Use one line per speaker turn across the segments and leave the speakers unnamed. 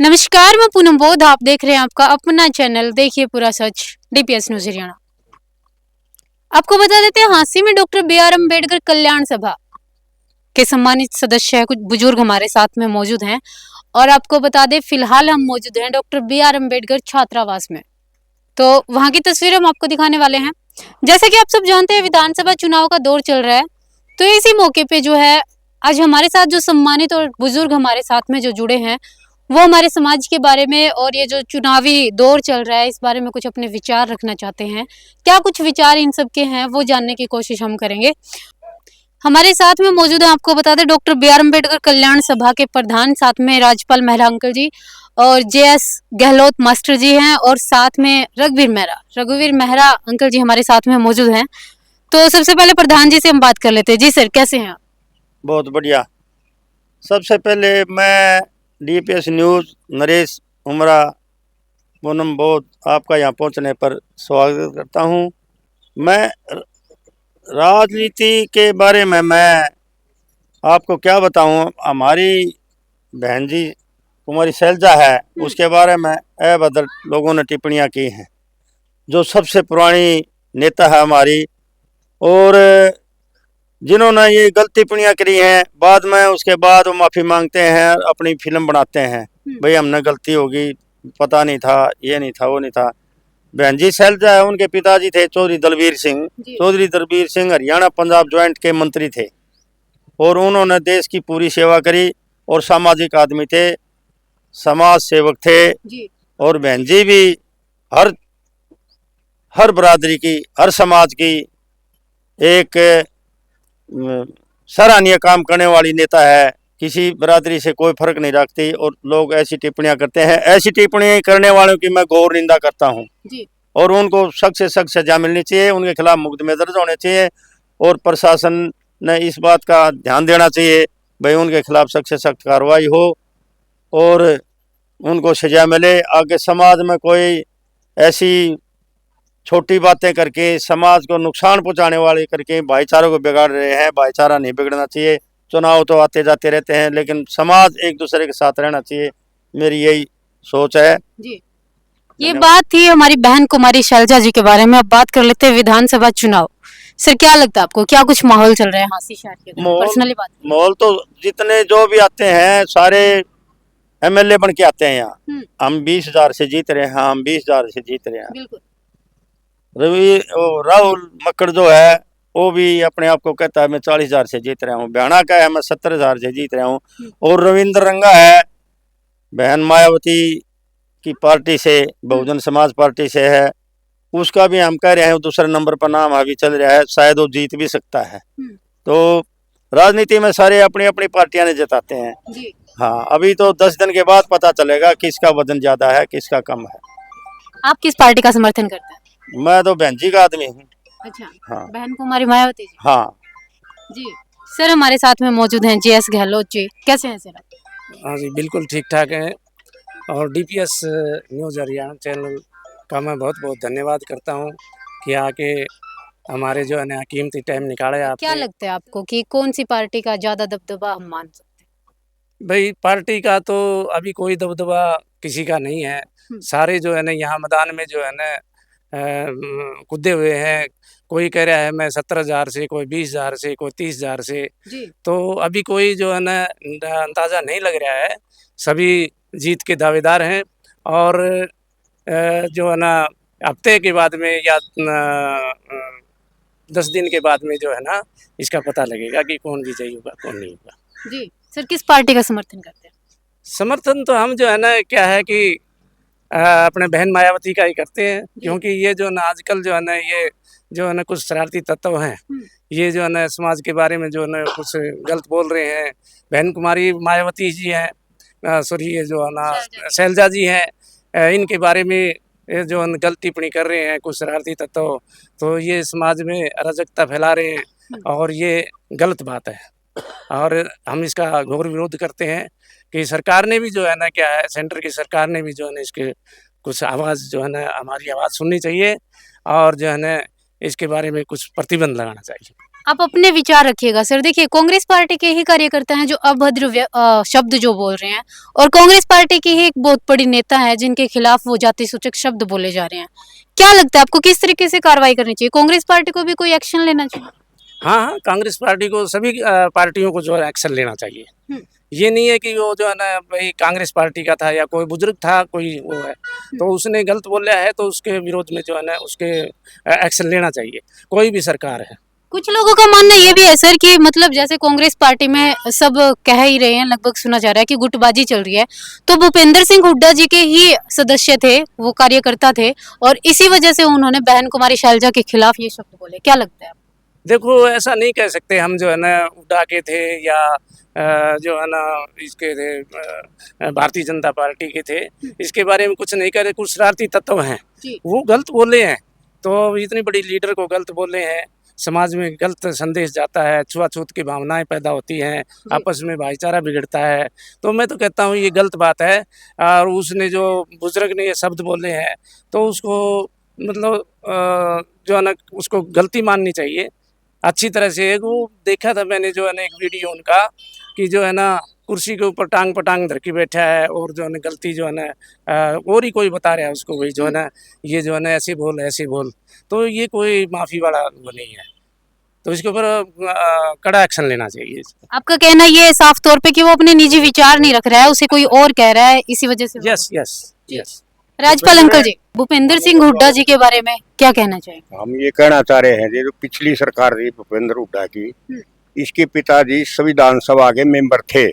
नमस्कार, मैं पूनम बोध। आप देख रहे हैं आपका अपना चैनल देखिए पूरा सच डीपीएस न्यूज हरियाणा। आपको बता देते हैं हांसी में डॉक्टर बी आर अम्बेडकर कल्याण सभा के सम्मानित सदस्य है, कुछ बुजुर्ग हमारे साथ में मौजूद हैं। और आपको बता दें फिलहाल हम मौजूद हैं डॉक्टर बी आर अम्बेडकर छात्रावास में। तो वहां की तस्वीरें हम आपको दिखाने वाले हैं। जैसा कि आप सब जानते हैं विधानसभा चुनाव का दौर चल रहा है, तो इसी मौके पे जो है आज हमारे साथ जो सम्मानित और बुजुर्ग हमारे साथ में जो जुड़े हैं वो हमारे समाज के बारे में और ये जो चुनावी दौर चल रहा है इस बारे में कुछ अपने विचार रखना चाहते हैं। क्या कुछ विचार इन सब के हैं वो जानने की कोशिश हम करेंगे। हमारे साथ में मौजूद है, आपको बता दें, डॉक्टर बी आर अम्बेडकर कल्याण सभा के प्रधान, साथ में राज्यपाल मेहरा अंकल जी और जेएस गहलोत मास्टर जी हैं, और साथ में रघुवीर मेहरा अंकल जी हमारे साथ में मौजूद हैं। तो सबसे पहले प्रधान जी से हम बात कर लेते हैं। जी सर, कैसे हैं आप?
बहुत बढ़िया। सबसे पहले मैं डीपीएस न्यूज़ नरेश उमरा पूनम बोध आपका यहाँ पहुँचने पर स्वागत करता हूँ। मैं राजनीति के बारे में मैं आपको क्या बताऊँ। हमारी बहन जी कुमारी शैलजा है, उसके बारे में अभद्र लोगों ने टिप्पणियाँ की हैं, जो सबसे पुरानी नेता है हमारी, और जिन्होंने ये गलत टिप्पणियाँ करी हैं बाद में उसके बाद वो माफ़ी मांगते हैं, अपनी फिल्म बनाते हैं, भाई हमने गलती होगी, पता नहीं था, ये नहीं था, वो नहीं था। बहन जी शैलजा है, उनके पिताजी थे चौधरी दलबीर सिंह। चौधरी दलबीर सिंह हरियाणा पंजाब ज्वाइंट के मंत्री थे और उन्होंने देश की पूरी सेवा करी और सामाजिक आदमी थे, समाज सेवक थे। और बहन जी भी हर बरादरी की, हर समाज की एक सराहनीय काम करने वाली नेता है। किसी बरादरी से कोई फर्क नहीं रखती और लोग ऐसी टिप्पणियां करते हैं। ऐसी टिप्पणियां करने वालों की मैं घोर निंदा करता हूं और उनको सख्त से सख्त सजा मिलनी चाहिए, उनके खिलाफ मुकदमे दर्ज होने चाहिए और प्रशासन ने इस बात का ध्यान देना चाहिए, भाई उनके खिलाफ सख्त से सख्त कार्रवाई हो और उनको सजा मिले। आगे समाज में कोई ऐसी छोटी बातें करके समाज को नुकसान पहुंचाने वाले करके भाईचारे को बिगाड़ रहे हैं। भाईचारा नहीं बिगड़ना चाहिए। चुनाव तो आते जाते रहते हैं, लेकिन समाज एक दूसरे के साथ रहना चाहिए, मेरी यही सोच है
जी। ये बात थी हमारी बहन कुमारी शैलजा जी के बारे में। अब बात कर लेते हैं विधानसभा चुनाव। सर, क्या लगता है आपको, क्या कुछ माहौल चल रहा है हांसी शहर के अंदर? पर्सनली बात
माहौल तो जितने जो भी आते हैं सारे एमएलए बन के आते हैं यहाँ। हम 20,000 से जीत रहे हैं, हम 20,000 से जीत रहे हैं। राहुल मक्कड़ जो है वो भी अपने आप को कहता है मैं 40,000 से जीत रहा हूँ। बयाना का है मैं 70,000 से जीत रहा हूँ। और रविंद्र रंगा है, बहन मायावती की पार्टी से, बहुजन समाज पार्टी से है, उसका भी हम कह रहे हैं दूसरे नंबर पर नाम अभी चल रहा है, शायद वो जीत भी सकता है। तो राजनीति में सारे अपनी अपनी पार्टियां ने जिताते हैं। हाँ, अभी तो 10 दिन के बाद पता चलेगा किसका वजन ज्यादा है किसका कम है।
आप किस पार्टी का समर्थन करते हैं?
मैं तो बहन जी का आदमी हूँ।
अच्छा,
हाँ,
बहन कुमारी मायावती जी।
हाँ
जी सर, हमारे साथ में मौजूद हैं जेएस गहलोत जी। कैसे हैं सर?
हाँ जी, बिल्कुल ठीक ठाक है। और डीपीएस न्यूज़ हरियाणा चैनल का मैं बहुत बहुत धन्यवाद करता हूँ कि आके हमारे जो है ना कीमती टाइम निकाले आप।
क्या लगता है आपको कि कौन सी पार्टी का ज्यादा दबदबा हम मान सकते हैं?
भाई पार्टी का तो अभी कोई दबदबा किसी का नहीं है। सारे जो है ना यहाँ मैदान में जो है ना कूदे हुए हैं। कोई कह रहा है मैं 17,000 से, कोई 20,000 से, कोई 30,000 से। तो अभी कोई जो है ना अंदाज़ा नहीं लग रहा है। सभी जीत के दावेदार हैं और जो है ना हफ्ते के बाद में या 10 दिन के बाद में जो है ना इसका पता लगेगा कि कौन विजयी होगा कौन नहीं होगा।
जी सर, किस पार्टी का समर्थन करते हैं?
समर्थन तो हम जो है ना क्या है कि अपने बहन मायावती का ही करते हैं, क्योंकि ये जो ना आजकल जो है ना ये जो है ना कुछ शरारती तत्व हैं, ये जो है ना समाज के बारे में जो है ना कुछ गलत बोल रहे हैं। बहन कुमारी मायावती जी हैं, सॉरी ये जो है ना शैलजा जी हैं, इनके बारे में ये जो गलत टिप्पणी कर रहे हैं कुछ शरारती तत्व, तो ये समाज में अराजकता फैला रहे हैं और ये गलत बात है और हम इसका घोर विरोध करते हैं कि सरकार ने भी जो है ना क्या है, सेंटर की सरकार ने भी जो है ना इसके कुछ आवाज़ जो है ना हमारी आवाज़ सुननी चाहिए और जो है ना इसके बारे में कुछ प्रतिबंध लगाना चाहिए।
आप अपने विचार रखिएगा सर। देखिए, कांग्रेस पार्टी के ही कार्यकर्ता हैं जो अभद्र शब्द जो बोल रहे हैं, और कांग्रेस पार्टी की ही एक बहुत बड़ी नेता है जिनके खिलाफ वो जाति सूचक शब्द बोले जा रहे हैं। क्या लगता है आपको, किस तरीके से कार्रवाई करनी चाहिए? कांग्रेस पार्टी को भी कोई एक्शन लेना चाहिए?
हाँ हाँ, कांग्रेस पार्टी को, सभी पार्टियों को जो है एक्शन लेना चाहिए।
हम्म।
ये नहीं है कि वो जो है ना भाई कांग्रेस पार्टी का था या कोई बुजुर्ग था, कोई वो है तो उसने गलत बोला है तो उसके विरोध में जो है ना उसके एक्शन लेना चाहिए, कोई भी सरकार है।
कुछ लोगों का मानना ये भी है सर कि मतलब जैसे कांग्रेस पार्टी में सब कह ही रहे हैं, लगभग सुना जा रहा है कि गुटबाजी चल रही है, तो भूपेंद्र सिंह हुड्डा जी के ही सदस्य थे, वो कार्यकर्ता थे, और इसी वजह से उन्होंने बहन कुमारी शैलजा के खिलाफ ये शब्द बोले। क्या लगता है?
देखो, ऐसा नहीं कह सकते हम जो है ना उड़ा के थे या जो है ना इसके थे भारतीय जनता पार्टी के थे, इसके बारे में कुछ नहीं कह रहे। कुछ शरारती तत्व हैं,
जी।
वो गलत बोले हैं, तो इतनी बड़ी लीडर को गलत बोले हैं, समाज में गलत संदेश जाता है, छुआछूत की भावनाएं पैदा होती हैं, आपस में भाईचारा बिगड़ता है। तो मैं तो कहता हूँ ये गलत बात है। और उसने जो बुजुर्ग ने ये शब्द बोले हैं तो उसको मतलब जो है ना उसको गलती माननी चाहिए अच्छी तरह से। वो देखा था मैंने जो है ना एक वीडियो उनका कि जो है ना कुर्सी के ऊपर टांग पटांग धर के बैठा है और जो है ना गलती जो है ना और ही कोई बता रहा है उसको, भाई जो है ना ये जो है ना ऐसे बोल, तो ये कोई माफ़ी वाला वो नहीं है, तो इसके ऊपर कड़ा एक्शन लेना चाहिए।
आपका कहना ये है साफ तौर पे कि वो अपने निजी विचार नहीं रख रहा है, उसे कोई और कह रहा है, इसी वजह से
yes yes yes.
Rajpal uncle ji, Bhupendra Singh Hooda ji के बारे में क्या कहना चाहेंगे?
हम ये कहना चाह रहे हैं जी, जो पिछली सरकार थी भूपेंद्र हुड्डा की, इसके पिताजी संविधान सभा के मेंबर थे,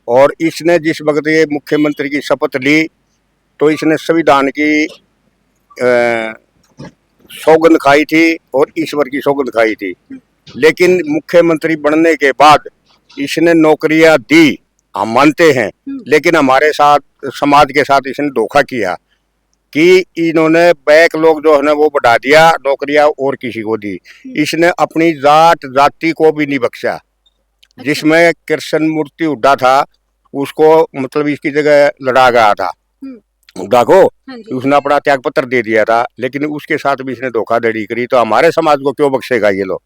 और इसने जिस वक्त ये मुख्यमंत्री की शपथ ली तो इसने संविधान की सौगंध खाई थी और ईश्वर की सौगंध खाई थी। लेकिन मुख्यमंत्री बनने के बाद इसने नौकरियां दी, हम मानते हैं, लेकिन हमारे साथ समाज के साथ इसने धोखा किया कि इन्होंने बैक लोग जो है ना वो बढ़ा दिया, नौकरियां और किसी को दी। इसने अपनी जाति को भी नहीं बख्शा। जिसमें कृष्ण मूर्ति हुड्डा था उसको मतलब इसकी जगह लड़ा गया था हुड्डा को, उसने अपना त्याग पत्र दे दिया था, लेकिन उसके साथ भी इसने धोखाधड़ी करी। तो हमारे समाज को क्यों बख्शेगा ये लोग?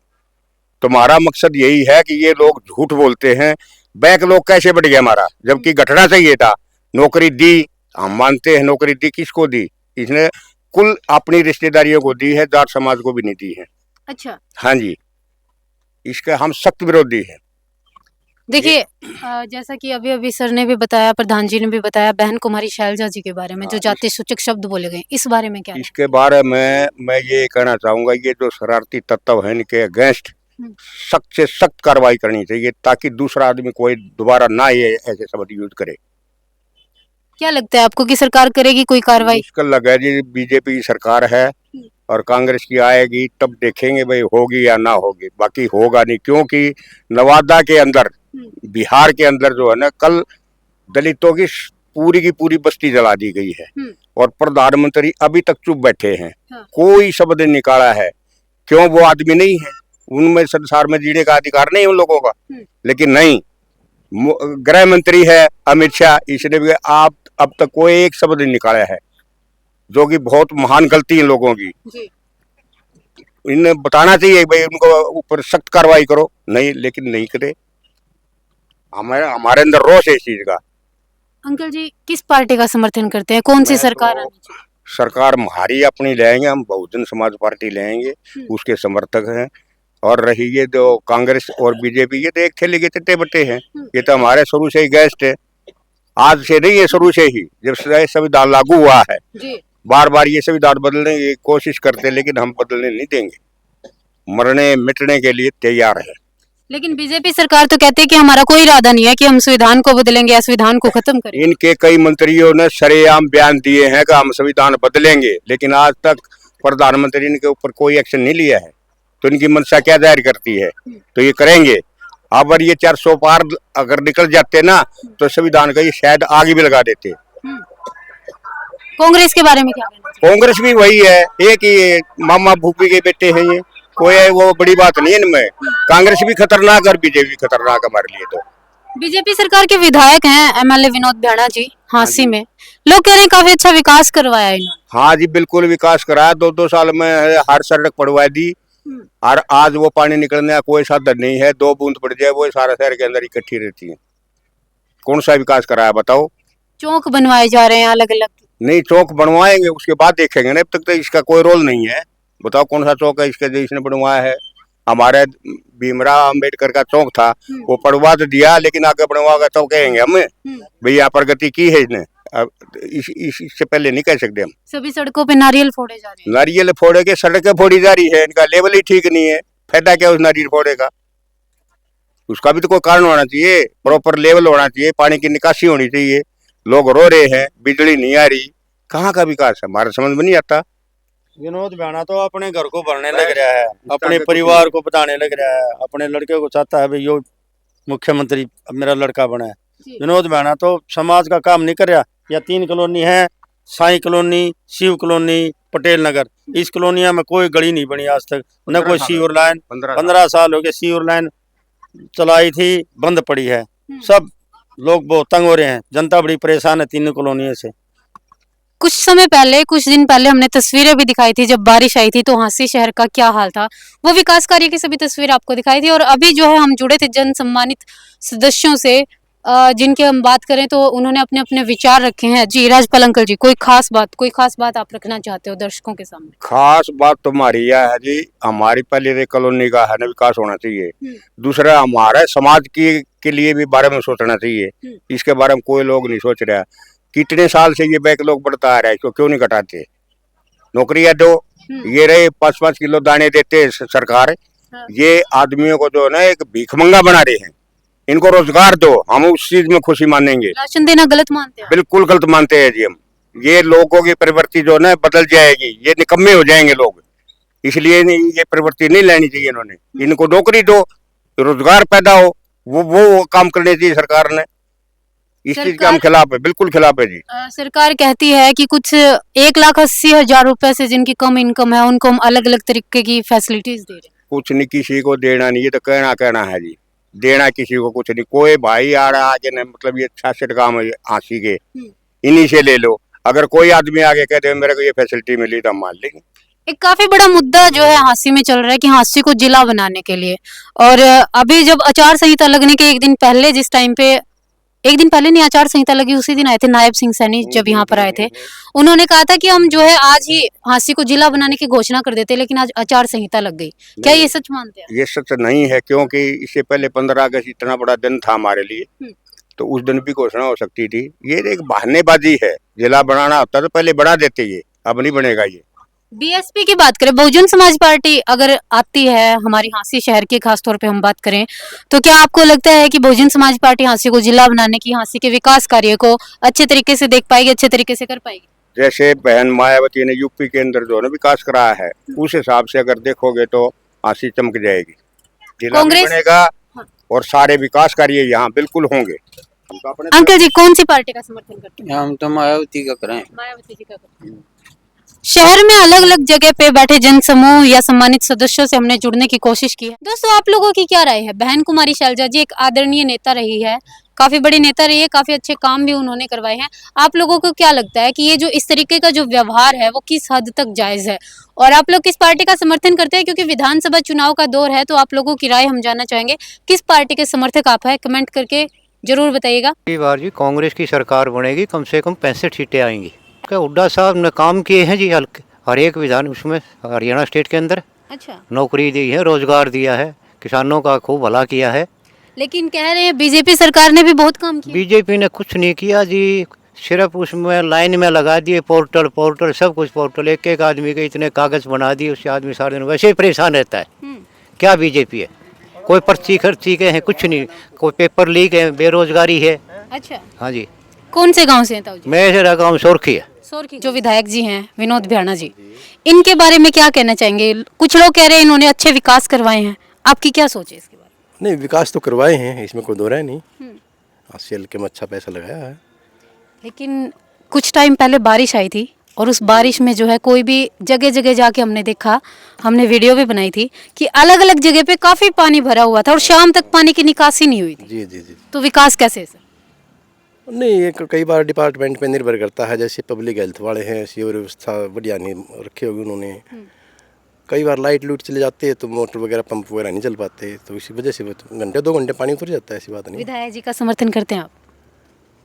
तुम्हारा मकसद यही है कि ये लोग झूठ बोलते हैं। बैक लोग कैसे बढ़ गया हमारा, जबकि घटना चाहिए था। नौकरी दी, हम मानते हैं, नौकरी दी, किसको दी? इसने कुल अपनी रिश्तेदारियों को दी है, जाट समाज को भी नहीं दी है।
अच्छा,
हाँ जी, इसका हम सख्त विरोधी हैं।
देखिए जैसा कि अभी अभी सर ने भी बताया, प्रधान जी ने भी बताया, बहन कुमारी शैलजा जी के बारे में जो जाति सूचक शब्द बोले गए, इस बारे में क्या?
इसके बारे में मैं ये कहना चाहूंगा, ये जो शरारती तत्व है इनके अगेंस्ट सख्त से सख्त कार्रवाई करनी चाहिए, ताकि दूसरा आदमी कोई दोबारा ना ये ऐसे शब्द यूज करे।
क्या लगता है आपको कि सरकार करेगी कोई कार्रवाई?
मुश्किल लगा जी, बीजेपी की सरकार है और कांग्रेस की आएगी, तब देखेंगे भाई होगी या ना होगी। बाकी होगा नहीं, क्योंकि नवादा के अंदर, बिहार के अंदर जो है ना, कल दलितों की पूरी बस्ती जला दी गई है और प्रधानमंत्री अभी तक चुप बैठे हैं। कोई शब्द नहीं निकाला है। क्यों? वो आदमी नहीं है, उनमें संसार में जीने का अधिकार नहीं उन लोगों का। लेकिन नहीं, गृह मंत्री है अमित शाह, इसने भी आप अब तक कोई एक शब्द नहीं निकाला है, जो कि बहुत महान गलती इन लोगों की। इन्हें बताना चाहिए भाई उनको ऊपर सख्त कार्रवाई करो, नहीं, लेकिन नहीं करे। हमारे अंदर रोष है इस चीज का।
अंकल जी, किस पार्टी का समर्थन करते हैं? कौन सी सरकार आनी चाहिए?
सरकार हमारी अपनी लेंगे, हम बहुजन समाज पार्टी लेंगे, उसके समर्थक हैं। और रही ये जो कांग्रेस और बीजेपी, ये तो एक थैली के चट्टे बट्टे हैं। ये तो हमारे शुरू से ही गेस्ट है, आज से नहीं है, शुरू से ही जब से संविधान लागू हुआ है। बार बार ये संविधान बदलने की कोशिश करते, लेकिन हम बदलने नहीं देंगे, मरने मिटने के लिए तैयार है।
लेकिन बीजेपी सरकार तो कहती है कि हमारा कोई इरादा नहीं है कि हम संविधान को बदलेंगे या संविधान को खत्म करेंगे।
इनके कई मंत्रियों ने सरेआम बयान दिए हैं कि हम संविधान बदलेंगे, लेकिन आज तक प्रधानमंत्री इनके ऊपर कोई एक्शन नहीं लिया है। तो इनकी मंशा क्या जाहिर करती है? तो ये करेंगे। अगर ये 400 पार अगर निकल जाते ना, तो संविधान का ये शायद आगे भी लगा देते।
कांग्रेस के बारे में क्या कहना?
कांग्रेस भी वही है, एक ही मामा भूपी के बेटे हैं ये, कोई वो बड़ी बात नहीं है इनमें। कांग्रेस भी खतरनाक और बीजेपी भी खतरनाक हमारे लिए। तो
बीजेपी सरकार के विधायक हैं एमएलए विनोद भ्याणा जी, हांसी में लोग कह रहे हैं काफी अच्छा विकास करवाया इन्होंने।
हाँ जी, बिल्कुल विकास कराया। 2-2 साल में हर सड़क पड़वा दी, और आज वो पानी निकलने का कोई साधन नहीं है। 2 बूंद पड़ जाए वो सारा शहर के अंदर इकट्ठी रहती है। कौन सा विकास कराया बताओ?
चौक बनवाए जा रहे हैं अलग अलग।
नहीं, चौक बनवाएंगे उसके बाद देखेंगे ना, अब तक तो इसका कोई रोल नहीं है। बताओ कौन सा चौक है इसके जो इसने बनवाया है? हमारे भीमराव अंबेडकर का चौक था, वो पड़वा तो दिया, लेकिन आगे बनवागा तो कहेंगे हमें भाई यहाँ प्रगति की है इसने। अब इससे पहले नहीं कह सकते हम।
सभी सड़कों पे नारियल फोड़े जा रहे हैं।
नारियल फोड़े के, सड़कें फोड़ी जा रही है, इनका लेवल ही ठीक नहीं है। फायदा क्या उस नारियल फोड़े का? उसका भी तो कोई कारण होना चाहिए, प्रॉपर लेवल होना चाहिए, पानी की निकासी होनी चाहिए। लोग रो रहे हैं, बिजली नहीं आ रही, कहाँ का विकास है हमारे समझ में नहीं आता।
विनोद भाना तो अपने घर को भरने लग रहा है, अपने परिवार को बताने लग रहा है, अपने लड़के को चाहता है भाई यो मुख्यमंत्री मेरा लड़का बना है। विनोद भाना तो समाज का काम नहीं कर रहा। या 3 कॉलोनी है, साई कॉलोनी, शिव कॉलोनी, पटेल नगर। इस कॉलोनिया में कोई गली नहीं बनी आज तक, न कोई सीवर लाइन। 15 साल हो गए सीवर लाइन चलाई थी, बंद पड़ी है। सब लोग बहुत तंग हो रहे हैं, जनता बड़ी परेशान है 3 कॉलोनियों से।
कुछ समय पहले, कुछ दिन पहले हमने तस्वीरें भी दिखाई थी, जब बारिश आई थी तो हांसी शहर का क्या हाल था, वो विकास कार्य की सभी तस्वीरें आपको दिखाई थी। और अभी जो है हम जुड़े थे जन सम्मानित सदस्यों से, जिनके हम बात करें तो उन्होंने अपने अपने विचार रखे हैं। जी राजपाल अंकल जी, कोई खास बात आप रखना चाहते हो दर्शकों के सामने?
खास बात तो हमारी यह है जी, हमारी पहले कॉलोनी का है ना विकास होना चाहिए। दूसरा हमारे समाज के लिए भी बारे में सोचना चाहिए। इसके बारे में कोई लोग नहीं सोच रहा। कितने साल से ये बैकलॉग बढ़ता आ रहा है, इसको क्यों नहीं घटाते? नौकरियां दो, ये रहे 5-5 किलो दाने देते सरकार। ये आदमियों को जो है ना एक भीखमंगा बना रहे हैं। इनको रोजगार दो, हम उस चीज में खुशी मानेंगे।
राशन देना गलत मानते हैं?
बिल्कुल गलत मानते हैं जी हम। ये लोगों की प्रवृत्ति जो है ना बदल जाएगी, ये निकम्मे हो जाएंगे लोग। इसलिए ये प्रवृत्ति नहीं लेनी चाहिए इन्होंने। इनको नौकरी दो, रोजगार पैदा हो, वो काम करने चाहिए सरकार ने। इस चीज के हम खिलाफ है, बिल्कुल खिलाफ है जी।
सरकार कहती है कि कुछ 1,80,000 रुपए से जिनकी कम इनकम है उनको हम अलग अलग तरीके की फैसिलिटीज दे रहे हैं।
कुछ नहीं, किसी को देना नहीं, ये तो कहना है जी। देना किसी को कुछ नहीं। कोई भाई आ रहा आगे ने, मतलब ये 66 काम है हांसी के, इन्हीं से ले लो। अगर कोई आदमी आगे कह दे मेरे को ये फैसिलिटी मिली तो हम मान लेंगे।
एक काफी बड़ा मुद्दा जो है हांसी में चल रहा है कि हांसी को जिला बनाने के लिए, और अभी जब आचार संहिता लगने के एक दिन पहले, जिस टाइम पे एक दिन पहले नहीं आचार संहिता लगी उसी दिन आए थे नायब सिंह सैनी, जब यहाँ पर आए थे उन्होंने कहा था कि हम जो है आज ही हांसी को जिला बनाने की घोषणा कर देते, लेकिन आज आचार संहिता लग गई। क्या ये सच मानते हैं?
ये सच नहीं है, क्योंकि इससे पहले 15 अगस्त इतना बड़ा दिन था हमारे लिए, तो उस दिन भी घोषणा हो सकती थी। ये एक बहानेबाजी है। जिला बनाना होता तो पहले बना देते, ये अब नहीं बनेगा। ये
बीएसपी की बात करें, बहुजन समाज पार्टी अगर आती है हमारी हांसी शहर की, खासतौर पे हम बात करें, तो क्या आपको लगता है कि बहुजन समाज पार्टी हांसी को जिला बनाने की, हांसी के विकास कार्य को अच्छे तरीके से देख पाएगी, अच्छे तरीके से कर पाएगी?
जैसे बहन मायावती ने यूपी के अंदर जो है विकास कराया है, उस हिसाब से अगर देखोगे तो हांसी चमक जाएगी। जिला भी बनेगा और सारे विकास कार्य यहाँ बिल्कुल होंगे।
अंकल जी, कौन सी पार्टी का समर्थन करते हैं?
हम तो मायावती का करें।
मायावती जी का करते हैं। शहर में अलग अलग जगह पे बैठे जन समूह या सम्मानित सदस्यों से हमने जुड़ने की कोशिश की है। दोस्तों, आप लोगों की क्या राय है? बहन कुमारी शैलजा जी एक आदरणीय नेता रही है, काफी बड़ी नेता रही है, काफी अच्छे काम भी उन्होंने करवाए हैं। आप लोगों को क्या लगता है कि ये जो इस तरीके का जो व्यवहार है वो किस हद तक जायज है, और आप लोग किस पार्टी का समर्थन करते हैं? क्योंकि विधानसभा चुनाव का दौर है, तो आप लोगों की राय हम जानना चाहेंगे। किस पार्टी के समर्थक आप है, कमेंट करके जरूर बताइएगा।
इस बार जी कांग्रेस की सरकार बनेगी, कम से कम 65 सीटें आएंगी। क्या हुड्डा साहब ने काम किए हैं जी, हर एक विधान उसमें हरियाणा स्टेट के अंदर।
अच्छा,
नौकरी दी है, रोजगार दिया है, किसानों का खूब भला किया है।
लेकिन कह रहे हैं बीजेपी सरकार ने भी बहुत काम किया।
बीजेपी ने कुछ नहीं किया जी, सिर्फ उसमें लाइन में लगा दिए पोर्टल सब कुछ पोर्टल। एक आदमी के इतने कागज बना दिए, उससे आदमी सारे दिन वैसे ही परेशान रहता है। क्या बीजेपी है? कोई पर्ची खर्ची के हैं, कुछ नहीं। कोई पेपर लीक है, बेरोजगारी है।
अच्छा,
हाँ जी।
कौन से गांव से हैं ताऊ जी?
मेरा गाँव सोरखी है।
सोरखी। जो विधायक जी हैं विनोद भाना जी, इनके बारे में क्या कहना चाहेंगे? कुछ लोग कह रहे हैं इन्होंने अच्छे विकास करवाए हैं, आपकी क्या सोच है इसके बारे में?
नहीं, विकास तो करवाए हैं, इसमें कोई दो राय नहीं। हासिल के में अच्छा पैसा लगाया है।
लेकिन कुछ टाइम पहले बारिश आई थी, और उस बारिश में जो है कोई भी जगह जगह जाके हमने देखा, हमने वीडियो भी बनाई थी कि अलग अलग जगह पे काफी पानी भरा हुआ था और शाम तक पानी की निकासी नहीं हुई थी।
जी जी जी।
तो विकास कैसे है सर?
नहीं, ये कई बार डिपार्टमेंट पे निर्भर करता है। जैसे पब्लिक हेल्थ वाले हैं, सीवर व्यवस्था बढ़िया नहीं रखी होगी उन्होंने, कई बार लाइट लूट चले जाते हैं तो मोटर वगैरह पंप वगैरह नहीं चल पाते, तो इसी वजह से वो तो घंटे 2 घंटे पानी उतर जाता है, ऐसी बात नहीं।
विधायक जी का समर्थन करते हैं आप?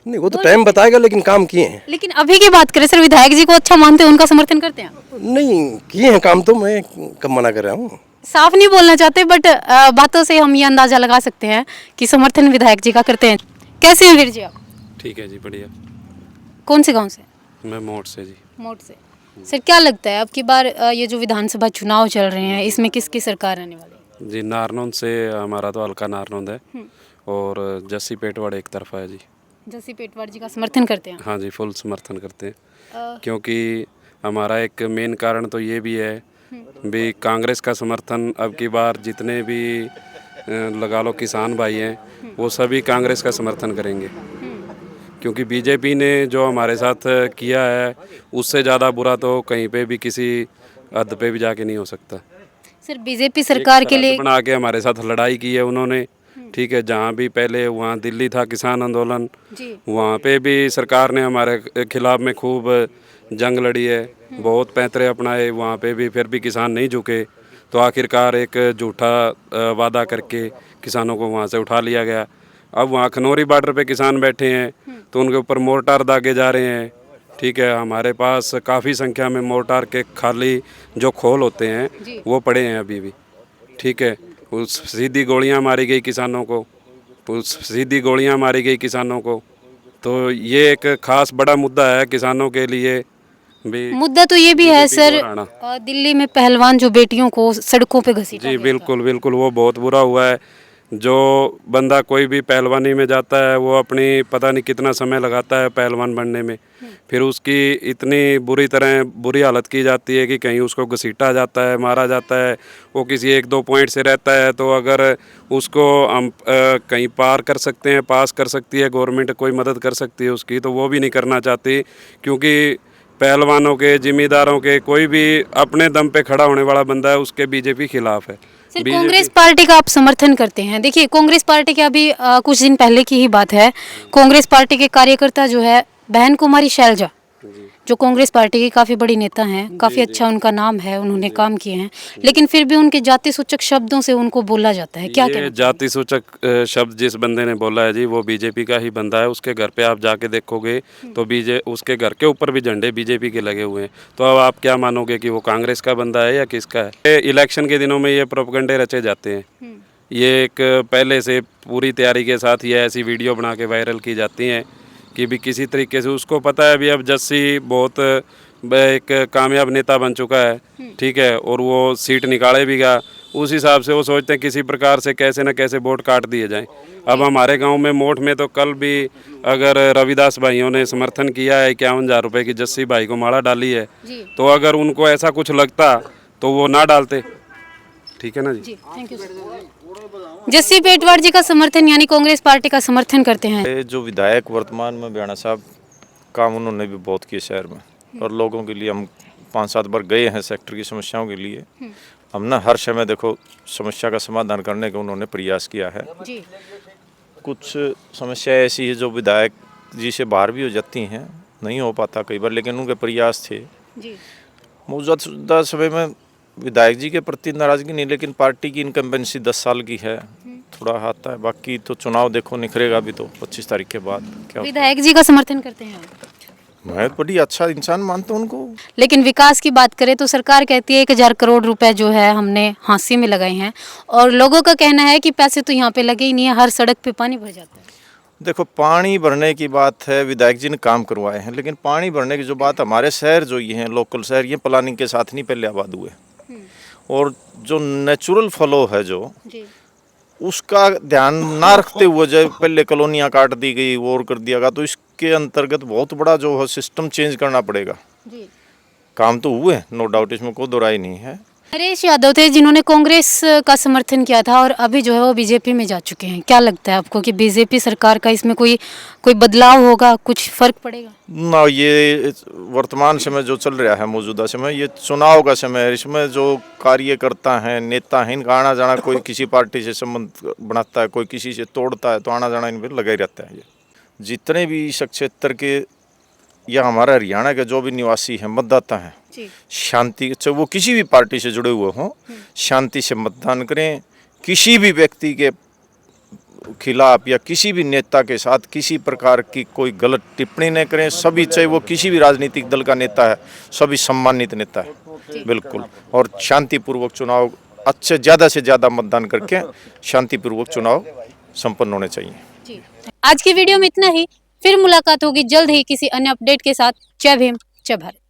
नहीं, वो तो टाइम बताएगा, लेकिन काम किए हैं।
लेकिन अभी की बात करें सर, विधायक जी को अच्छा मानते हैं, उनका समर्थन करते हैं आप?
नहीं किए हैं काम, तो मैं कब मना कर रहा हूँ।
साफ नहीं बोलना चाहते, बट बातों से हम ये अंदाजा लगा सकते हैं कि समर्थन विधायक जी का करते हैं। कैसे हैं वीर जी आप?
ठीक है जी, बढ़िया।
कौन से गांव से?
मैं मोट से जी।
मोट से। सर क्या लगता है अब की बार ये जो विधानसभा चुनाव चल रहे हैं, इसमें किसकी सरकार आने वाली है?
जी नारनौंद से हमारा तो हल्का नारनौंद है और जस्सी पेटवाड़ एक तरफा है जी।
जस्सी पेटवाड़ जी का समर्थन करते हैं?
हाँ जी, फुल समर्थन करते हैं, क्योंकि हमारा एक मेन कारण तो ये भी है भी कांग्रेस का समर्थन अब की बार जितने भी लगा लो किसान भाई हैं वो सभी कांग्रेस का समर्थन करेंगे, क्योंकि बीजेपी ने जो हमारे साथ किया है उससे ज़्यादा बुरा तो कहीं पे भी किसी हद पे भी जाके नहीं हो सकता।
सर बीजेपी सरकार के लिए
बना के हमारे साथ लड़ाई की है उन्होंने, ठीक है। जहाँ भी पहले वहाँ दिल्ली था किसान आंदोलन, वहाँ पे भी सरकार ने हमारे खिलाफ में खूब जंग लड़ी है, बहुत पैंतरे अपनाए, वहाँ पे भी फिर भी किसान नहीं झुके, तो आखिरकार एक झूठा वादा करके किसानों को वहाँ से उठा लिया गया। अब वहाँ खनौरी बॉर्डर पे किसान बैठे हैं तो उनके ऊपर मोर्टार दागे जा रहे हैं, ठीक है। हमारे पास काफ़ी संख्या में मोर्टार के खाली जो खोल होते हैं वो पड़े हैं अभी भी, ठीक है। उस सीधी गोलियां मारी गई किसानों को, तो ये एक खास बड़ा मुद्दा है किसानों के लिए भी।
मुद्दा तो ये भी है सर, दिल्ली में पहलवान जो बेटियों को सड़कों पे घसीटा
जी
गया
बिल्कुल बिल्कुल, वो बहुत बुरा हुआ है। जो बंदा कोई भी पहलवानी में जाता है वो अपनी पता नहीं कितना समय लगाता है पहलवान बनने में, फिर उसकी इतनी बुरी हालत की जाती है कि कहीं उसको घसीटा जाता है, मारा जाता है। वो किसी 1-2 पॉइंट से रहता है, तो अगर उसको हम कहीं पार कर सकते हैं, पास कर सकती है गवर्नमेंट, कोई मदद कर सकती है उसकी, तो वो भी नहीं करना चाहती, क्योंकि पहलवानों के, जिम्मेदारों के, कोई भी अपने दम पे खड़ा होने वाला बंदा है उसके बीजेपी खिलाफ है।
सर कांग्रेस पार्टी का आप समर्थन करते हैं? देखिए कांग्रेस पार्टी के अभी कुछ दिन पहले की ही बात है, कांग्रेस पार्टी के कार्यकर्ता जो है बहन कुमारी शैलजा, जो कांग्रेस पार्टी की काफ़ी बड़ी नेता हैं, काफ़ी अच्छा उनका नाम है, उन्होंने काम किए हैं, लेकिन फिर भी उनके जाति सूचक शब्दों से उनको बोला जाता है, क्या कहना?
जाति सूचक शब्द जिस बंदे ने बोला है जी वो बीजेपी का ही बंदा है। उसके घर पे आप जाके देखोगे तो उसके घर के ऊपर भी झंडे बीजेपी के लगे हुए हैं, तो अब आप क्या मानोगे कि वो कांग्रेस का बंदा है या किसका है? इलेक्शन के दिनों में ये प्रोपेगेंडे रचे जाते हैं, ये एक पहले से पूरी तैयारी के साथ ये ऐसी वीडियो बना के वायरल की जाती हैं कि भी किसी तरीके से उसको पता है अभी अब जस्सी बहुत एक कामयाब नेता बन चुका है, ठीक है, और वो सीट निकालेगा, उस हिसाब से वो सोचते हैं किसी प्रकार से कैसे न कैसे वोट काट दिए जाएं। अब हमारे गांव में मोट में तो कल भी अगर रविदास भाइयों ने समर्थन किया है 51,000 रुपये की जस्सी भाई को माला डाली है, तो अगर उनको ऐसा कुछ लगता तो वो ना डालते, ठीक है ना जी।
Thank you sir. Jassi Petwad ji का समर्थन यानी कांग्रेस पार्टी का समर्थन करते हैं।
ये जो विधायक वर्तमान में बयाना साहब, काम उन्होंने भी बहुत किए शहर में, और लोगों के लिए हम 5-7 बार गए हैं सेक्टर की समस्याओं के लिए। हम ना हर समय देखो समस्या का समाधान करने का उन्होंने प्रयास किया है। कुछ समस्या ऐसी है जो विधायक जी से बाहर भी हो जाती हैं, नहीं हो पाता कई बार, लेकिन उनके प्रयास थे। मौजूदा समय में विधायक जी के प्रति नाराजगी नहीं, लेकिन पार्टी की इनकम्बेंसी 10 साल की है, थोड़ा आता है। बाकी तो चुनाव देखो निखरेगा भी तो 25 तारीख के बाद क्या।
विधायक जी का समर्थन करते हैं आप?
मैं बड़ी अच्छा इंसान मानता हूँ उनको।
लेकिन विकास की बात करें तो सरकार कहती है 1,000 करोड़ रुपए जो है हमने हांसी में लगाए हैं, और लोगों का कहना है कि पैसे तो यहाँ पे लगे ही नहीं है, हर सड़क पे पानी भर जाता है।
देखो पानी भरने की बात है, विधायक जी ने काम करवाए हैं, लेकिन पानी भरने की जो बात, हमारे शहर जो ये हैं लोकल शहर, ये प्लानिंग के साथ नहीं पहले आबाद हुए, और जो नेचुरल फ्लो है जो उसका ध्यान ना रखते हुए जब पहले कॉलोनियाँ काट दी गई वो और कर दिया गया, तो इसके अंतर्गत बहुत बड़ा जो है सिस्टम चेंज करना पड़ेगा। काम तो हुए नो डाउट, इसमें कोई दो राय नहीं है।
नरेश यादव थे जिन्होंने कांग्रेस का समर्थन किया था और अभी जो है वो बीजेपी में जा चुके हैं, क्या लगता है आपको कि बीजेपी सरकार का इसमें कोई बदलाव होगा, कुछ फर्क पड़ेगा?
ना, ये वर्तमान समय जो चल रहा है, मौजूदा समय, ये चुनाव का समय है, इसमें जो कार्यकर्ता हैं, नेता हैं, इनका आना जाना, कोई किसी पार्टी से संबंध बनाता है, कोई किसी से तोड़ता है, तो आना जाना इन पर लगा ही रहता है। ये जितने भी इस क्षेत्र के या हमारा हरियाणा के जो भी निवासी हैं, मतदाता हैं,
जी।
शांति, चाहे वो किसी भी पार्टी से जुड़े हुए हों, शांति से मतदान करें। किसी भी व्यक्ति के खिलाफ या किसी भी नेता के साथ किसी प्रकार की कोई गलत टिप्पणी न करें। सभी, चाहे वो किसी भी राजनीतिक दल का नेता है, सभी सम्मानित नेता है बिल्कुल। और शांतिपूर्वक चुनाव, अच्छे ज़्यादा से ज़्यादा मतदान करके शांतिपूर्वक चुनाव संपन्न होने चाहिए।
आज की वीडियो में इतना ही, फिर मुलाकात होगी जल्द ही किसी अन्य अपडेट के साथ। जय भीम, जय भारत।